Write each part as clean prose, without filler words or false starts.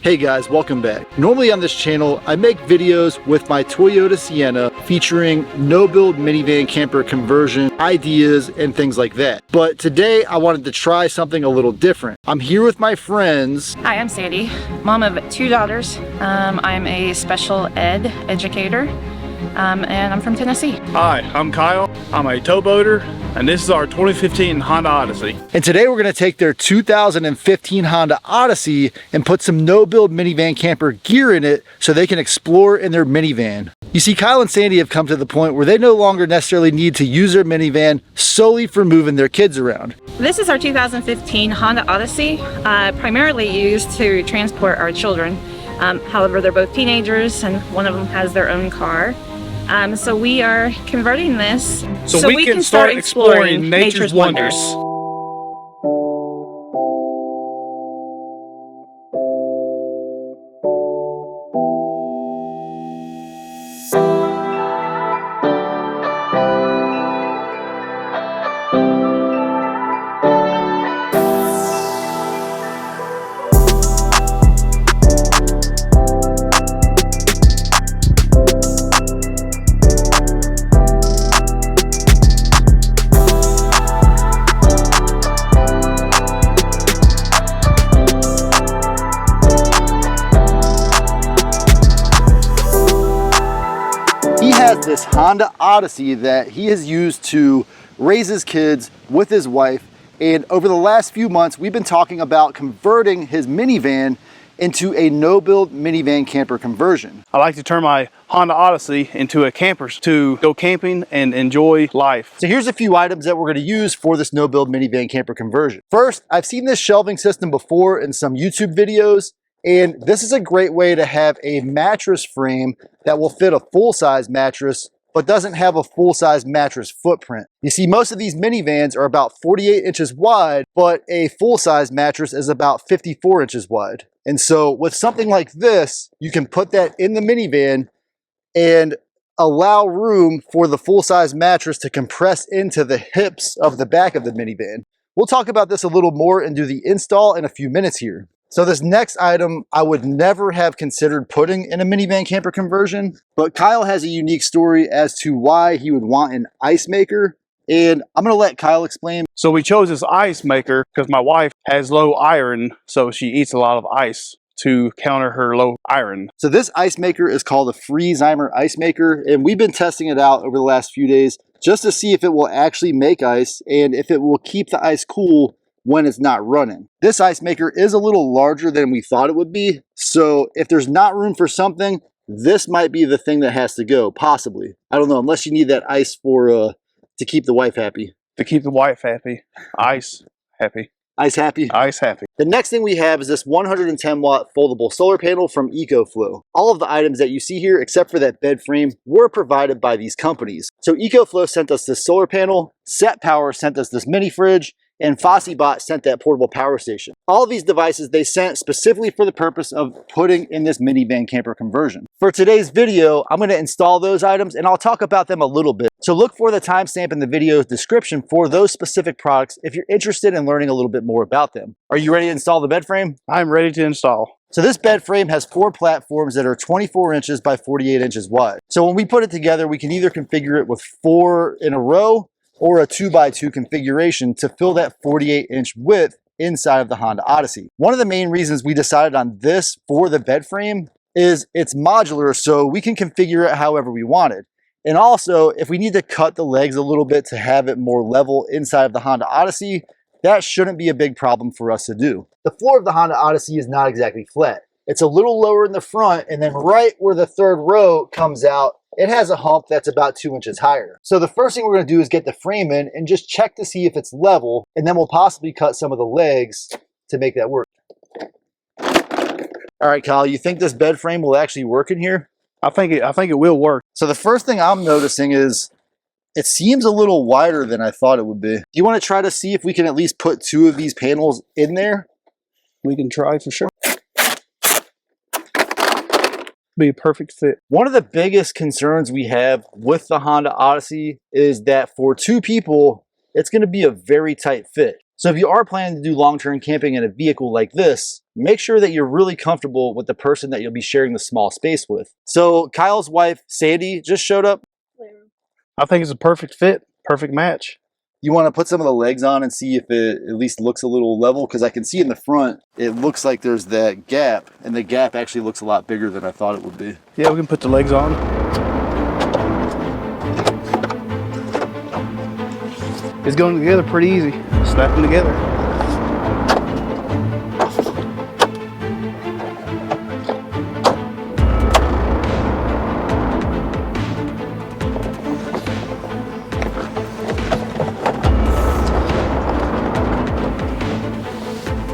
Hey guys, welcome back. Normally on this channel, I make videos with my Toyota Sienna featuring no-build minivan camper conversion ideas and things like that. But today I wanted to try something a little different. I'm here with my friends. Hi, I'm Sandy, mom of 2 daughters. I'm a special ed educator, and I'm from Tennessee. Hi, I'm Kyle. I'm a towboater, and this is our 2015 Honda Odyssey. And today we're gonna take their 2015 Honda Odyssey and put some no-build minivan camper gear in it so they can explore in their minivan. You see, Kyle and Sandy have come to the point where they no longer necessarily need to use their minivan solely for moving their kids around. This is our 2015 Honda Odyssey, primarily used to transport our children. However, they're both teenagers and one of them has their own car. So we are converting this so we can start exploring nature's wonders. This Honda Odyssey that he has used to raise his kids with his wife, and over the last few months we've been talking about converting his minivan into a no-build minivan camper conversion. I like to turn my Honda Odyssey into a camper to go camping and enjoy life. So here's a few items that we're going to use for this no-build minivan camper conversion. First, I've seen this shelving system before in some YouTube videos, and this is a great way to have a mattress frame that will fit a full-size mattress but doesn't have a full-size mattress footprint. You see, most of these minivans are about 48 inches wide, but a full-size mattress is about 54 inches wide. And so with something like this, you can put that in the minivan and allow room for the full-size mattress to compress into the hips of the back of the minivan. We'll talk about this a little more and do the install in a few minutes here. So this next item I would never have considered putting in a minivan camper conversion, but Kyle has a unique story as to why he would want an ice maker, and I'm gonna let Kyle explain. So we chose this ice maker because my wife has low iron, so she eats a lot of ice to counter her low iron. So this ice maker is called a Freezimer ice maker, and we've been testing it out over the last few days just to see if it will actually make ice and if it will keep the ice cool when it's not running. This ice maker is a little larger than we thought it would be, so if there's not room for something, this might be the thing that has to go, possibly. I don't know, unless you need that ice for to keep the wife happy. To keep the wife happy. Ice happy. Ice happy? Ice happy. The next thing we have is this 110 watt foldable solar panel from EcoFlow. All of the items that you see here, except for that bed frame, were provided by these companies. So EcoFlow sent us this solar panel, SetPower sent us this mini fridge, and FossiBot sent that portable power station. All of these devices they sent specifically for the purpose of putting in this minivan camper conversion. For today's video, I'm gonna install those items and I'll talk about them a little bit. So look for the timestamp in the video's description for those specific products if you're interested in learning a little bit more about them. Are you ready to install the bed frame? I'm ready to install. So this bed frame has 4 platforms that are 24 inches by 48 inches wide. So when we put it together, we can either configure it with 4 in a row or a 2x2 configuration to fill that 48-inch width inside of the Honda Odyssey. One of the main reasons we decided on this for the bed frame is it's modular, so we can configure it however we wanted. And also, if we need to cut the legs a little bit to have it more level inside of the Honda Odyssey, that shouldn't be a big problem for us to do. The floor of the Honda Odyssey is not exactly flat. It's a little lower in the front, and then right where the third row comes out, it has a hump that's about 2 inches higher. So the first thing we're going to do is get the frame in and just check to see if it's level, and then we'll possibly cut some of the legs to make that work. All right, Kyle, you think this bed frame will actually work in here? I think it will work. So the first thing I'm noticing is it seems a little wider than I thought it would be. Do you want to try to see if we can at least put 2 of these panels in there? We can try for sure. Be a perfect fit. One of the biggest concerns we have with the Honda Odyssey is that for 2 people, it's going to be a very tight fit. So if you are planning to do long-term camping in a vehicle like this, make sure that you're really comfortable with the person that you'll be sharing the small space with. So Kyle's wife, Sandi, just showed up. I think it's a perfect fit, perfect match. You want to put some of the legs on and see if it at least looks a little level, because I can see in the front, it looks like there's that gap, and the gap actually looks a lot bigger than I thought it would be. Yeah, we can put the legs on. It's going together pretty easy. Snap them together.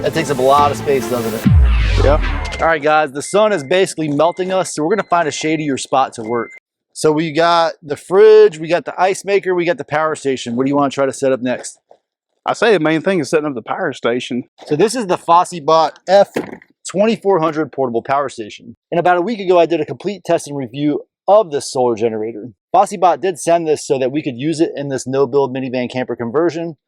That takes up a lot of space, doesn't it? Yeah. All right, guys, the sun is basically melting us, so we're gonna find a shadier spot to work. So we got the fridge, we got the ice maker, we got the power station. What do you want to try to set up next? I say the main thing is setting up the power station. So this is the FossiBot F2400 portable power station. And about a week ago, I did a complete test and review of this solar generator. FossiBot did send this so that we could use it in this no-build minivan camper conversion,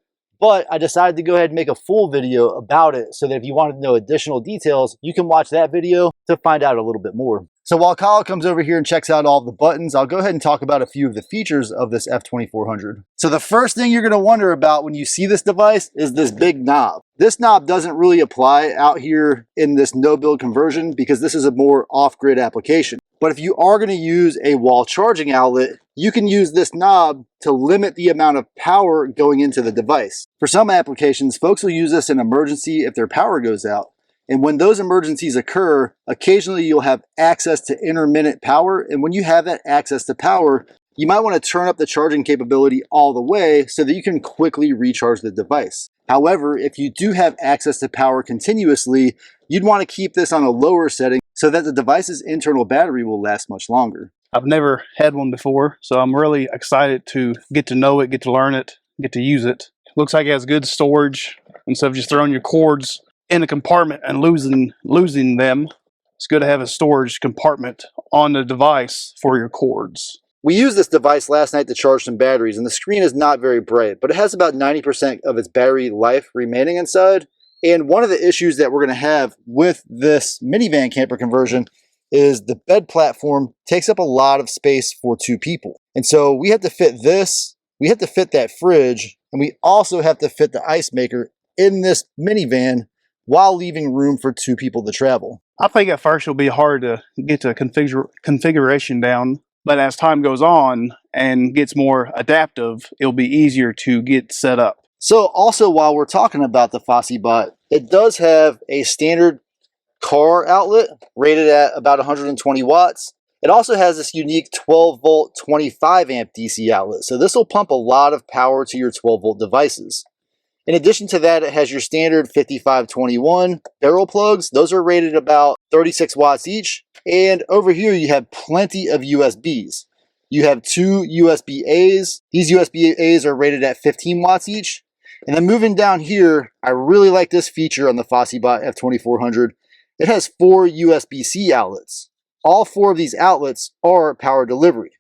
but I decided to go ahead and make a full video about it so that if you wanted to know additional details, you can watch that video to find out a little bit more. So while Kyle comes over here and checks out all the buttons, I'll go ahead and talk about a few of the features of this F2400. So the first thing you're gonna wonder about when you see this device is this big knob. This knob doesn't really apply out here in this no-build conversion because this is a more off-grid application. But if you are gonna use a wall charging outlet, you can use this knob to limit the amount of power going into the device. For some applications, folks will use this in emergency if their power goes out. And when those emergencies occur, occasionally you'll have access to intermittent power. And when you have that access to power, you might want to turn up the charging capability all the way so that you can quickly recharge the device. However, if you do have access to power continuously, you'd want to keep this on a lower setting so that the device's internal battery will last much longer. I've never had one before, so I'm really excited to get to know it, get to learn it, get to use it. Looks like it has good storage instead of just throwing your cords in a compartment and losing them. It's good to have a storage compartment on the device for your cords. We used this device last night to charge some batteries, and the screen is not very bright, but it has about 90% of its battery life remaining inside. And one of the issues that we're going to have with this minivan camper conversion is the bed platform takes up a lot of space for two people. And so we have to fit this, we have to fit that fridge, and we also have to fit the ice maker in this minivan while leaving room for two people to travel. I think at first it'll be hard to get the configuration down, but as time goes on and gets more adaptive, it'll be easier to get set up. So also, while we're talking about the FossiBot, it does have a standard car outlet rated at about 120 watts. It also has this unique 12 volt 25 amp DC outlet. So this will pump a lot of power to your 12 volt devices. In addition to that, it has your standard 5521 barrel plugs. Those are rated about 36 watts each. And over here, you have plenty of USBs. You have two USB-As. These USB-As are rated at 15 watts each. And then moving down here, I really like this feature on the FossiBot F2400. It has 4 USB-C outlets. All 4 of these outlets are power delivery.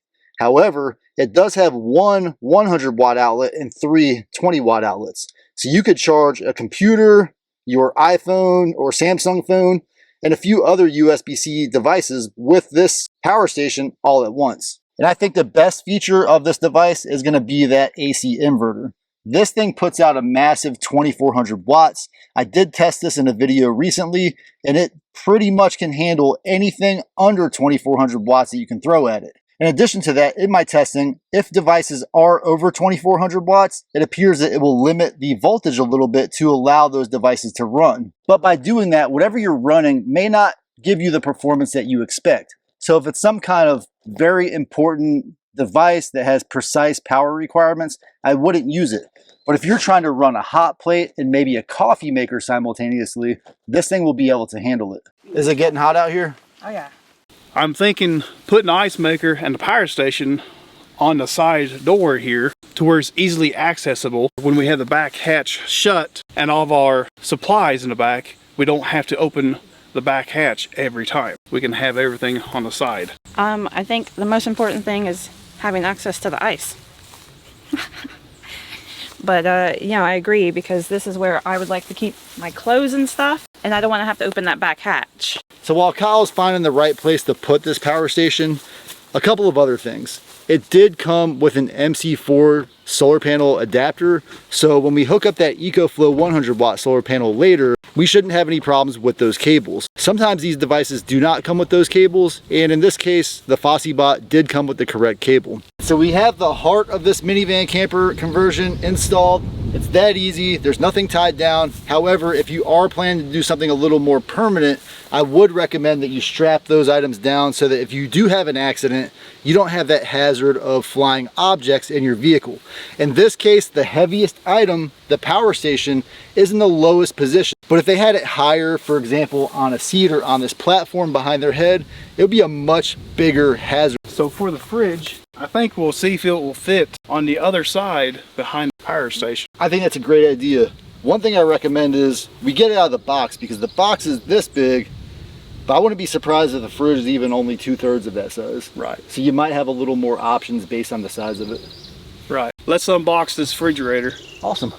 However, it does have one 100 watt outlet and 3 20 watt outlets. So you could charge a computer, your iPhone or Samsung phone, and a few other USB-C devices with this power station all at once. And I think the best feature of this device is going to be that AC inverter. This thing puts out a massive 2400 watts. I did test this in a video recently, and it pretty much can handle anything under 2400 watts that you can throw at it. In addition to that, in my testing, if devices are over 2400 watts, it appears that it will limit the voltage a little bit to allow those devices to run. But by doing that, whatever you're running may not give you the performance that you expect. So if it's some kind of very important device that has precise power requirements, I wouldn't use it. But if you're trying to run a hot plate and maybe a coffee maker simultaneously, this thing will be able to handle it. Is it getting hot out here? Oh yeah. I'm thinking putting the ice maker and the power station on the side door here to where it's easily accessible. When we have the back hatch shut and all of our supplies in the back, we don't have to open the back hatch every time. We can have everything on the side. I think the most important thing is having access to the ice. But yeah, I agree, because this is where I would like to keep my clothes and stuff, and I don't want to have to open that back hatch. So while Kyle's finding the right place to put this power station, a couple of other things. It did come with an MC4 solar panel adapter, so when we hook up that EcoFlow 100 watt solar panel later, we shouldn't have any problems with those cables. Sometimes these devices do not come with those cables, and in this case, the FossiBot did come with the correct cable. So we have the heart of this minivan camper conversion installed. It's that easy, there's nothing tied down. However, if you are planning to do something a little more permanent, I would recommend that you strap those items down so that if you do have an accident, you don't have that hazard of flying objects in your vehicle. In this case, the heaviest item, the power station, is in the lowest position. But if they had it higher, for example, on a seat or on this platform behind their head, it would be a much bigger hazard. So for the fridge, I think we'll see if it will fit on the other side behind the power station. I think that's a great idea. One thing I recommend is we get it out of the box, because the box is this big, but I wouldn't be surprised if the fridge is even only 2/3 of that size. Right. So you might have a little more options based on the size of it. Right. Let's unbox this refrigerator. Awesome.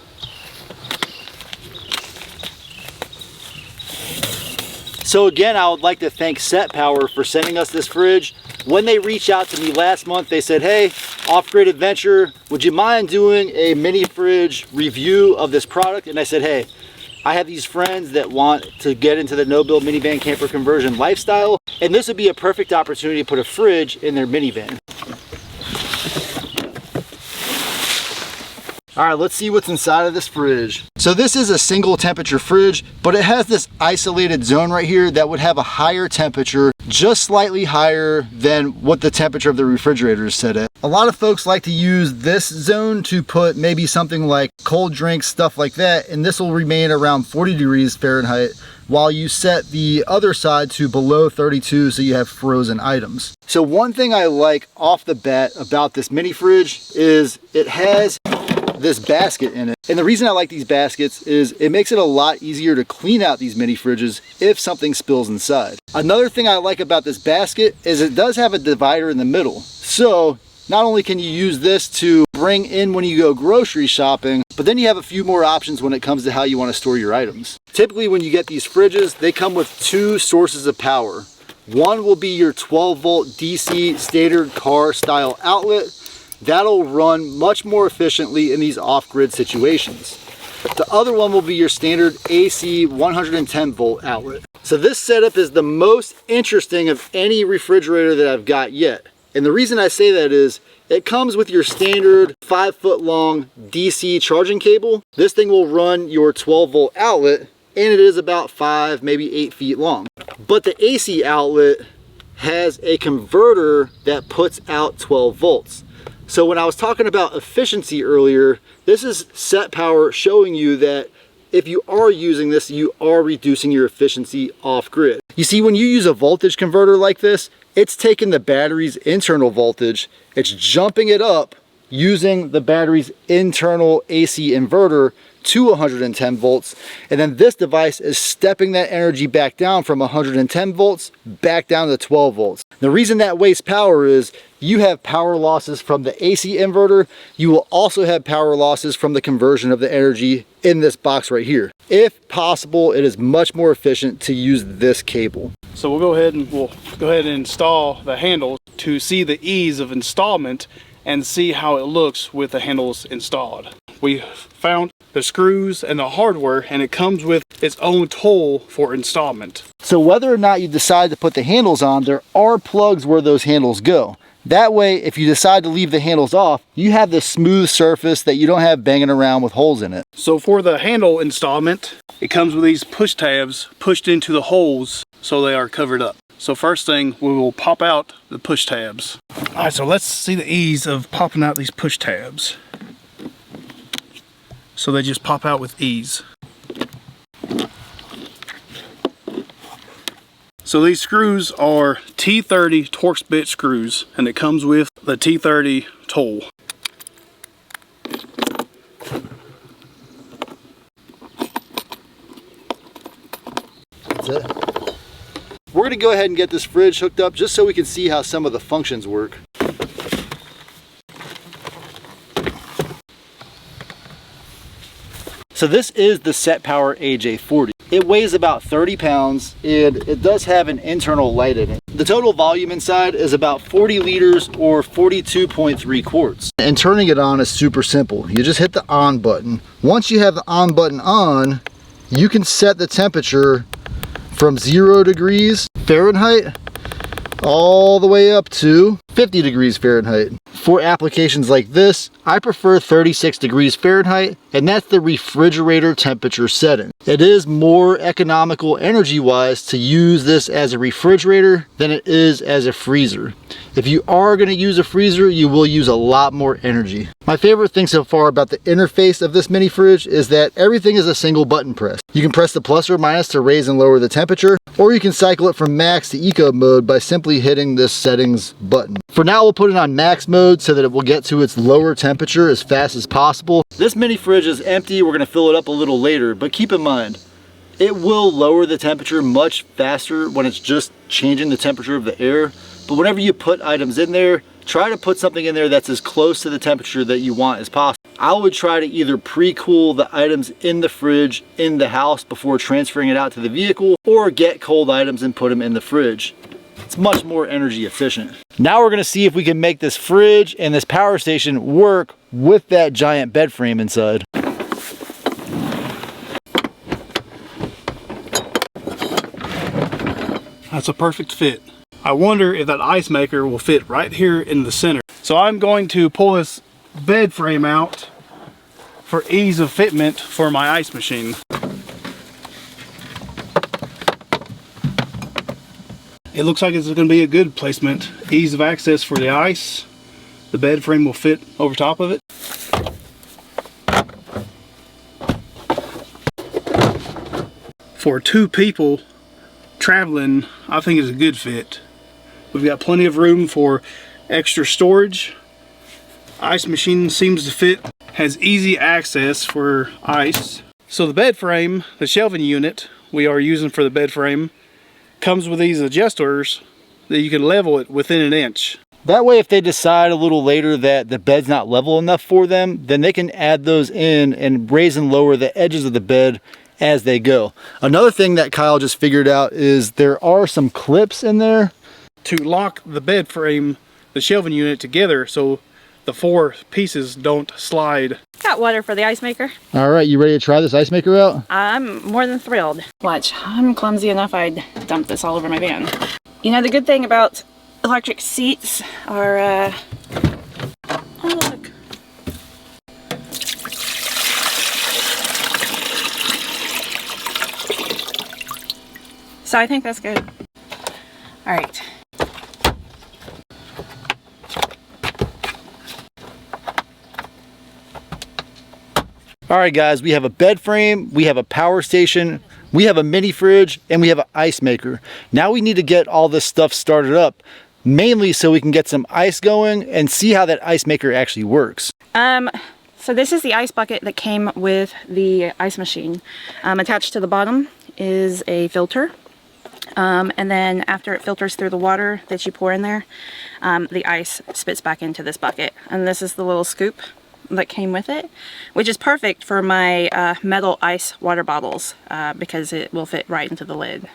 So again, I would like to thank SetPower for sending us this fridge. When they reached out to me last month, they said, hey, Off-Grid Adventure, would you mind doing a mini fridge review of this product? And I said, hey, I have these friends that want to get into the no-build minivan camper conversion lifestyle, and this would be a perfect opportunity to put a fridge in their minivan. All right, let's see what's inside of this fridge. So this is a single temperature fridge, but it has this isolated zone right here that would have a higher temperature, just slightly higher than what the temperature of the refrigerator is set at. A lot of folks like to use this zone to put maybe something like cold drinks, stuff like that, and this will remain around 40 degrees Fahrenheit while you set the other side to below 32 so you have frozen items. So one thing I like off the bat about this mini fridge is it has this basket in it. And the reason I like these baskets is it makes it a lot easier to clean out these mini fridges if something spills inside. Another thing I like about this basket is it does have a divider in the middle. So not only can you use this to bring in when you go grocery shopping, but then you have a few more options when it comes to how you want to store your items. Typically when you get these fridges, they come with two sources of power. One will be your 12-volt DC standard car style outlet. That'll run much more efficiently in these off-grid situations. The other one will be your standard AC 110 volt outlet. So this setup is the most interesting of any refrigerator that I've got yet. And the reason I say that is it comes with your standard 5-foot long DC charging cable. This thing will run your 12 volt outlet, and it is about 5, maybe 8 feet long. But the AC outlet has a converter that puts out 12 volts. So when I was talking about efficiency earlier, this is SetPower showing you that if you are using this, you are reducing your efficiency off grid. You see, when you use a voltage converter like this, it's taking the battery's internal voltage, it's jumping it up using the battery's internal AC inverter to 110 volts, and then this device is stepping that energy back down from 110 volts back down to 12 volts. The reason that wastes power is you have power losses from the AC inverter. You will also have power losses from the conversion of the energy in this box right here. If possible, it is much more efficient to use this cable. So we'll go ahead and install the handles to see the ease of installment and see how it looks with the handles installed. We found the screws and the hardware, and it comes with its own tool for installment. So whether or not you decide to put the handles on, there are plugs where those handles go. That way, if you decide to leave the handles off, you have the smooth surface that you don't have banging around with holes in it. So for the handle installment, it comes with these push tabs pushed into the holes so they are covered up. So first thing, we will pop out the push tabs. All right, so let's see the ease of popping out these push tabs. So they just pop out with ease. So these screws are T30 Torx bit screws, and it comes with the T30 tool. That's it. We're going to go ahead and get this fridge hooked up just so we can see how some of the functions work. So this is the SetPower AJ40. It weighs about 30 pounds and it does have an internal light in it. The total volume inside is about 40 liters or 42.3 quarts. And turning it on is super simple. You just hit the on button. Once you have the on button on, you can set the temperature from 0 degrees Fahrenheit all the way up to 50 degrees Fahrenheit. For applications like this, I prefer 36 degrees Fahrenheit, and that's the refrigerator temperature setting. It is more economical energy-wise to use this as a refrigerator than it is as a freezer. If you are going to use a freezer, you will use a lot more energy. My favorite thing so far about the interface of this mini fridge is that everything is a single button press. You can press the plus or minus to raise and lower the temperature, or you can cycle it from max to eco mode by simply hitting this settings button. For now, we'll put it on max mode so that it will get to its lower temperature as fast as possible. This mini fridge is empty. We're going to fill it up a little later, but keep in mind, it will lower the temperature much faster when it's just changing the temperature of the air. But whenever you put items in there, try to put something in there that's as close to the temperature that you want as possible. I would try to either pre-cool the items in the fridge in the house before transferring it out to the vehicle, or get cold items and put them in the fridge. It's much more energy efficient. Now we're gonna see if we can make this fridge and this power station work with that giant bed frame inside. That's a perfect fit. I wonder if that ice maker will fit right here in the center. So I'm going to pull this bed frame out for ease of fitment for my ice machine. It looks like it's going to be a good placement. Ease of access for the ice. The bed frame will fit over top of it. For 2 people traveling, I think it's a good fit. We've got plenty of room for extra storage. Ice machine seems to fit, has easy access for ice. So the bed frame, the shelving unit we are using for the bed frame, comes with these adjusters that you can level it within an inch. That way, if they decide a little later that the bed's not level enough for them, then they can add those in and raise and lower the edges of the bed as they go. Another thing that Kyle just figured out is there are some clips in there to lock the bed frame, the shelving unit together so the 4 pieces don't slide. Got water for the ice maker. All right, you ready to try this ice maker out? I'm more than thrilled. Watch, I'm clumsy enough I'd dump this all over my van. You know, the good thing about electric seats are, oh look. So I think that's good. All right. All right, guys, we have a bed frame, we have a power station, we have a mini fridge, and we have an ice maker. Now we need to get all this stuff started up, mainly so we can get some ice going and see how that ice maker actually works. So this is the ice bucket that came with the ice machine. Attached to the bottom is a filter. And then after it filters through the water that you pour in there, the ice spits back into this bucket. And this is the little scoop that came with it, which is perfect for my metal ice water bottles because it will fit right into the lid.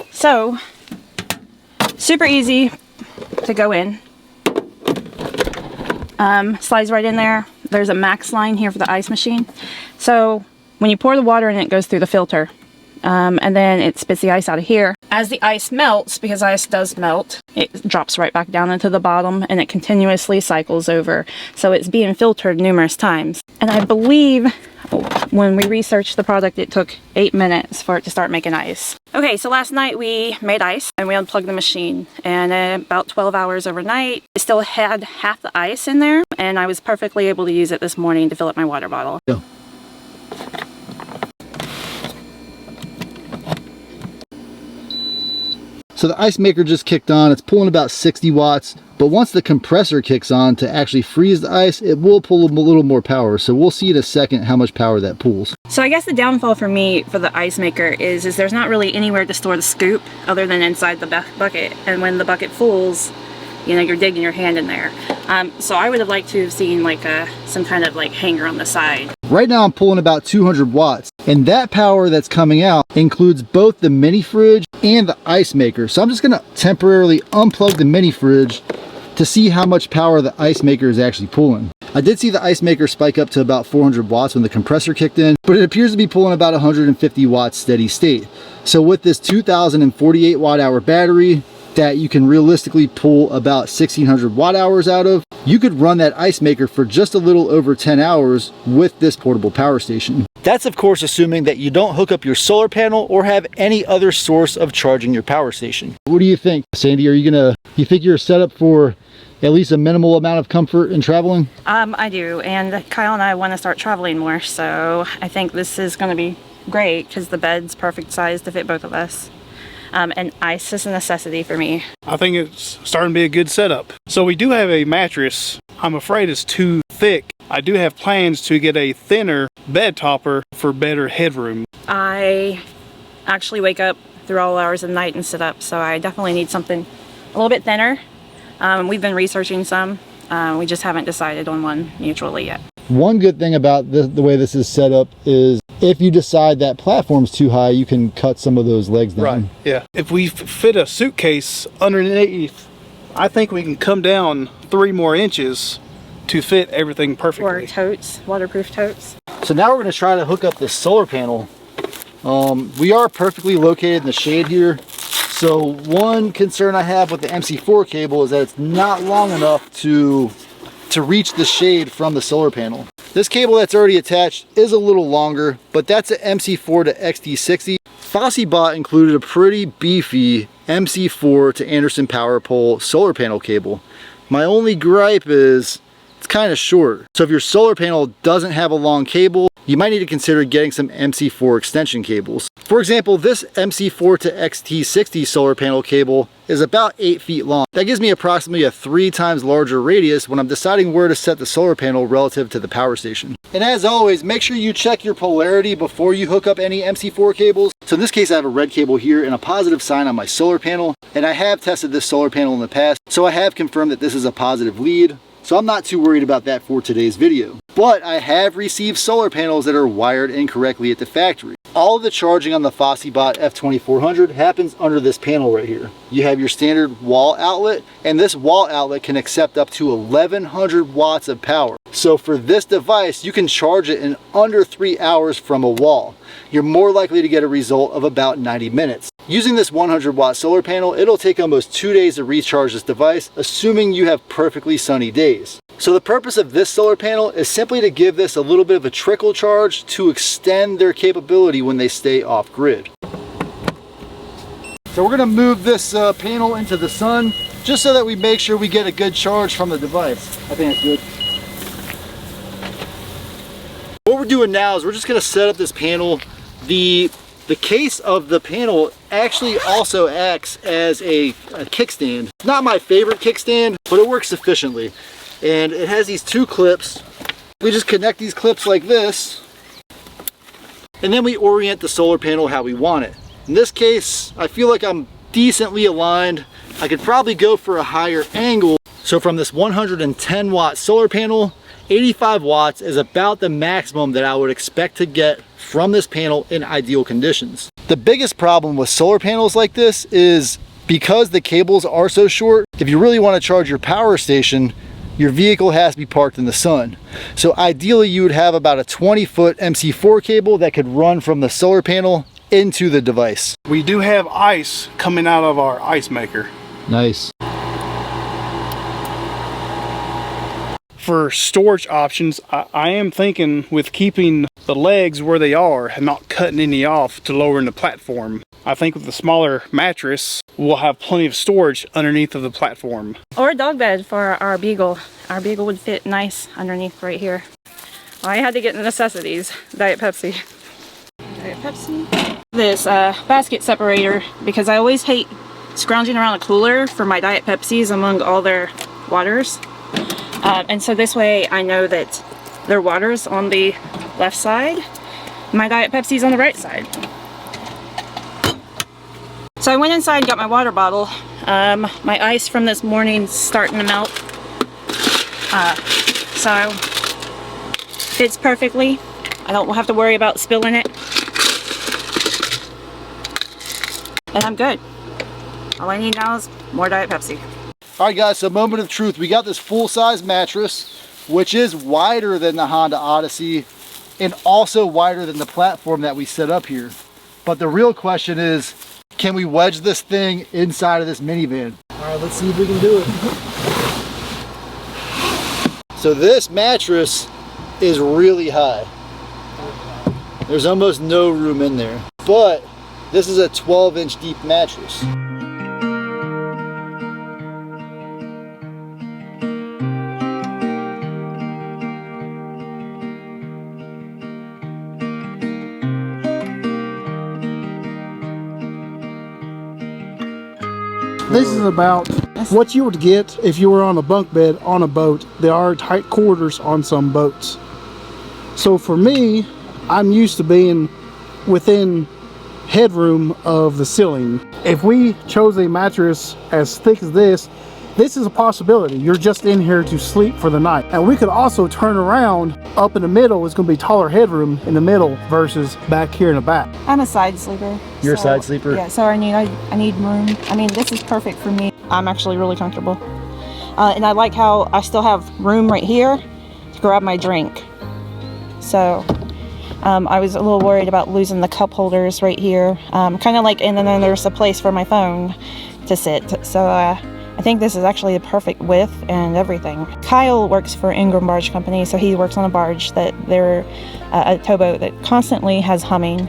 So super easy to go in. Slides right in there. There's a max line here for the ice machine. So when you pour the water in, it goes through the filter. And then it spits the ice out of here. As the ice melts, because ice does melt, it drops right back down into the bottom and it continuously cycles over. So it's being filtered numerous times. And I believe when we researched the product, it took 8 minutes for it to start making ice. Okay, so last night we made ice and we unplugged the machine, and about 12 hours overnight, it still had half the ice in there, and I was perfectly able to use it this morning to fill up my water bottle. Yeah. So the ice maker just kicked on. It's pulling about 60 watts, but once the compressor kicks on to actually freeze the ice, it will pull a little more power. So we'll see in a second how much power that pulls. So I guess the downfall for me for the ice maker is there's not really anywhere to store the scoop other than inside the bucket. And when the bucket fulls, you know, you're digging your hand in there. So I would have liked to have seen like some kind of like hanger on the side. Right now I'm pulling about 200 watts, and that power that's coming out includes both the mini fridge and the ice maker. So I'm just gonna temporarily unplug the mini fridge to see how much power the ice maker is actually pulling. I did see the ice maker spike up to about 400 watts when the compressor kicked in, but it appears to be pulling about 150 watts steady state. So with this 2048 watt hour battery that you can realistically pull about 1600 watt hours out of, you could run that ice maker for just a little over 10 hours with this portable power station. That's of course assuming that you don't hook up your solar panel or have any other source of charging your power station. What do you think, Sandy? You think you're set up for at least a minimal amount of comfort in traveling? I do, and Kyle and I want to start traveling more, so I think this is going to be great because the bed's perfect size to fit both of us. And ice is a necessity for me. I think it's starting to be a good setup. So we do have a mattress. I'm afraid it's too thick. I do have plans to get a thinner bed topper for better headroom. I actually wake up through all hours of the night and sit up, so I definitely need something a little bit thinner. We've been researching some. We just haven't decided on one mutually yet. One good thing about the way this is set up is if you decide that platform's too high, you can cut some of those legs down. Right, yeah. If we fit a suitcase underneath, I think we can come down 3 more inches to fit everything perfectly. Or totes, waterproof totes. So now we're going to try to hook up this solar panel. We are perfectly located in the shade here. So one concern I have with the MC4 cable is that it's not long enough to reach the shade from the solar panel. This cable that's already attached is a little longer, but that's an MC4 to XT60. FossiBot included a pretty beefy MC4 to Anderson power pole solar panel cable. My only gripe is it's kind of short. So if your solar panel doesn't have a long cable, you might need to consider getting some MC4 extension cables. For example, this MC4 to XT60 solar panel cable is about 8 feet long. That gives me approximately a 3 times larger radius when I'm deciding where to set the solar panel relative to the power station. And as always, make sure you check your polarity before you hook up any MC4 cables. So in this case, I have a red cable here and a positive sign on my solar panel. And I have tested this solar panel in the past, so I have confirmed that this is a positive lead. So I'm not too worried about that for today's video. But I have received solar panels that are wired incorrectly at the factory. All of the charging on the FossiBot F2400 happens under this panel right here. You have your standard wall outlet, and this wall outlet can accept up to 1100 watts of power. So for this device, you can charge it in under 3 hours from a wall. You're more likely to get a result of about 90 minutes. Using this 100 watt solar panel, it'll take almost 2 days to recharge this device, assuming you have perfectly sunny days. So the purpose of this solar panel is simply to give this a little bit of a trickle charge to extend their capability when they stay off grid. So we're gonna move this panel into the sun just so that we make sure we get a good charge from the device. I think that's good. What we're doing now is we're just gonna set up this panel. The case of the panel actually also acts as a kickstand. It's not my favorite kickstand, but it works sufficiently. And it has these 2 clips. We just connect these clips like this, and then we orient the solar panel how we want it. In this case, I feel like I'm decently aligned. I could probably go for a higher angle. So from this 110 watt solar panel, 85 watts is about the maximum that I would expect to get from this panel in ideal conditions. The biggest problem with solar panels like this is because the cables are so short, if you really want to charge your power station, your vehicle has to be parked in the sun. So ideally you would have about a 20-foot MC4 cable that could run from the solar panel into the device. We do have ice coming out of our ice maker. Nice. For storage options, I am thinking with keeping the legs where they are and not cutting any off to lowering the platform. I think with the smaller mattress, we'll have plenty of storage underneath of the platform. Or a dog bed for our beagle. Our beagle would fit nice underneath right here. Well, I had to get the necessities. Diet Pepsi. Diet Pepsi. This basket separator, because I always hate scrounging around a cooler for my Diet Pepsis among all their waters. And so this way I know that their water's on the left side, my Diet Pepsi's on the right side. So I went inside and got my water bottle. My ice from this morning's starting to melt. So fits perfectly. I don't have to worry about spilling it. And I'm good. All I need now is more Diet Pepsi. All right guys, so moment of truth. We got this full-size mattress, which is wider than the Honda Odyssey and also wider than the platform that we set up here. But the real question is, can we wedge this thing inside of this minivan? All right, let's see if we can do it. So this mattress is really high. There's almost no room in there, but this is a 12-inch deep mattress. This is about what you would get if you were on a bunk bed on a boat. There are tight quarters on some boats. So for me, I'm used to being within headroom of the ceiling. If we chose a mattress as thick as this is a possibility. You're just in here to sleep for the night. And we could also turn around. Up in the middle is going to be taller headroom in the middle versus back here in the back. I'm a side sleeper. You're a side sleeper? Yeah, so I need room. I mean, this is perfect for me. I'm actually really comfortable. And I like how I still have room right here to grab my drink. So I was a little worried about losing the cup holders right here. Kind of like, and then there's a place for my phone to sit. So I think this is actually the perfect width and everything. Kyle works for Ingram Barge Company, so he works on a barge that they're a towboat that constantly has humming.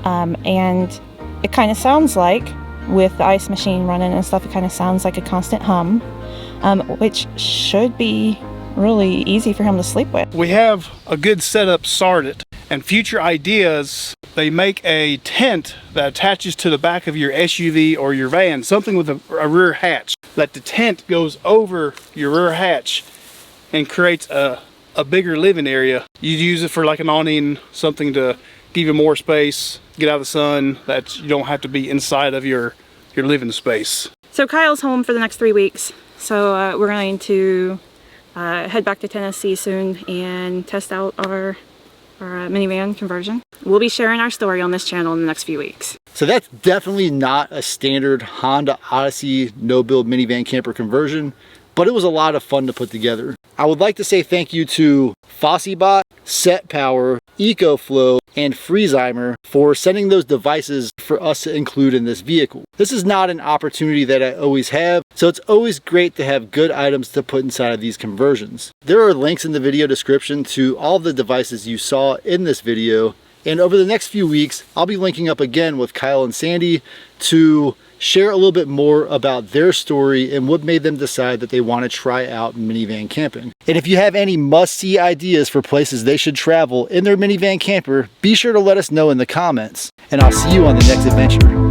And it kind of sounds like, with the ice machine running and stuff, it kind of sounds like a constant hum, which should be really easy for him to sleep with. We have a good setup started, and future ideas, they make a tent that attaches to the back of your SUV or your van, something with a rear hatch, that the tent goes over your rear hatch and creates a bigger living area. You use it for like an awning, something to give you more space, get out of the sun, that you don't have to be inside of your living space. So Kyle's home for the next 3 weeks, so we're going to head back to Tennessee soon and test out our minivan conversion. We'll be sharing our story on this channel in the next few weeks. So that's definitely not a standard Honda Odyssey no-build minivan camper conversion, but it was a lot of fun to put together. I would like to say thank you to FossiBot, SetPower, EcoFlow, and Freezimer for sending those devices for us to include in this vehicle. This is not an opportunity that I always have, so it's always great to have good items to put inside of these conversions. There are links in the video description to all the devices you saw in this video, and over the next few weeks, I'll be linking up again with Kyle and Sandy to share a little bit more about their story and what made them decide that they want to try out minivan camping. And if you have any must-see ideas for places they should travel in their minivan camper, be sure to let us know in the comments. And I'll see you on the next adventure.